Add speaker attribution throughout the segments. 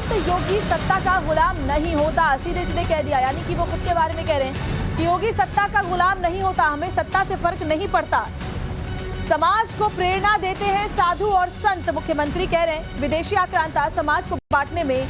Speaker 1: संत योगी सत्ता का गुलाम नहीं होता, सीधे सीधे कह दिया। यानी कि वो खुद के बारे में कह रहे हैं कि योगी सत्ता का गुलाम नहीं होता, हमें सत्ता से फर्क नहीं पड़ता। समाज को प्रेरणा देते हैं साधु और संत, मुख्यमंत्री कह रहे हैं। विदेशी आक्रांता समाज को बांटने में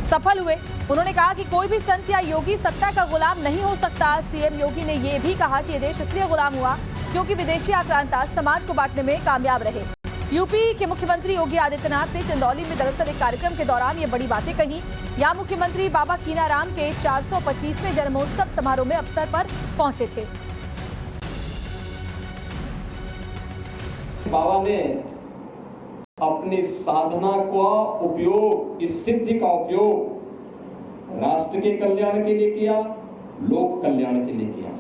Speaker 1: सफल हुए। उन्होंने कहा कि कोई भी संत या योगी सत्ता का गुलाम नहीं हो सकता। सीएम योगी ने यह भी कहा कि यह देश इसलिए गुलाम हुआ क्योंकि विदेशी आक्रांता समाज को बांटने में कामयाब रहे। यूपी के मुख्यमंत्री योगी आदित्यनाथ ने चंदौली में दरअसल एक कार्यक्रम के दौरान ये बड़ी बातें कही। यहाँ मुख्यमंत्री बाबा कीनाराम के 425वें जन्मोत्सव समारोह में अवसर पर पहुंचे थे।
Speaker 2: बाबा ने अपनी साधना का उपयोग, इस सिद्धि का उपयोग राष्ट्र के कल्याण के लिए किया, लोक कल्याण के लिए किया।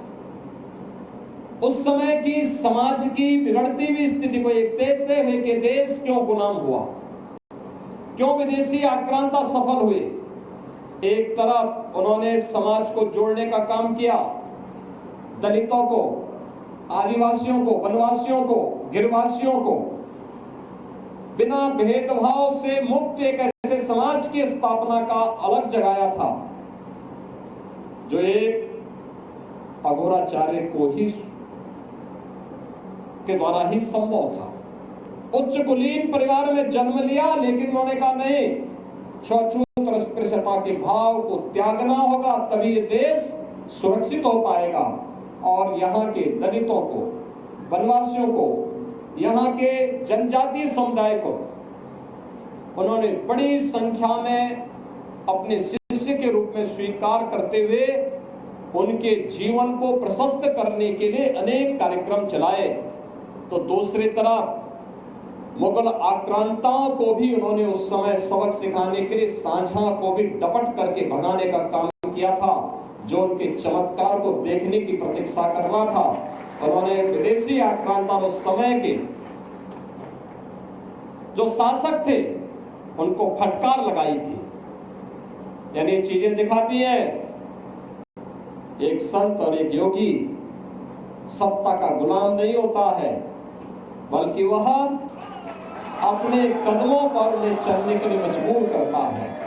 Speaker 2: उस समय की समाज की बिगड़ती हुई स्थिति को एक देखते हुए कि देश क्यों गुलाम हुआ, क्यों विदेशी आक्रांता सफल हुए। एक तरफ उन्होंने समाज को जोड़ने का काम किया, दलितों को, आदिवासियों को, वनवासियों को, गिरवासियों को बिना भेदभाव से मुक्त एक ऐसे समाज की स्थापना का अलग जगाया था जो एक अघोराचार्य को ही के द्वारा ही संभव था। उच्च कुलीन परिवार में जन्म लिया, लेकिन उन्होंने कहा नहीं, छूत अस्पृश्यता के भाव को त्यागना होगा, तभी ये देश सुरक्षित हो पाएगा। और यहाँ के दलितों को, वनवासियों को, यहाँ के जनजातीय समुदाय को उन्होंने बड़ी संख्या में अपने शिष्य के रूप में स्वीकार करते हुए उनके जीवन को प्रशस्त करने के लिए अनेक कार्यक्रम चलाए। तो दूसरी तरफ मुगल आक्रांताओं को भी उन्होंने उस समय सबक सिखाने के लिए सांझा को भी डपट करके भगाने का काम किया था, जो उनके चमत्कार को देखने की प्रतीक्षा कर रहा था। उन्होंने विदेशी आक्रांता उस समय के जो शासक थे उनको फटकार लगाई थी। यानी ये चीजें दिखाती हैं एक संत और एक योगी सत्ता का गुलाम नहीं होता है, बल्कि वह अपने कदमों पर उन्हें चलने के लिए मजबूर करता है।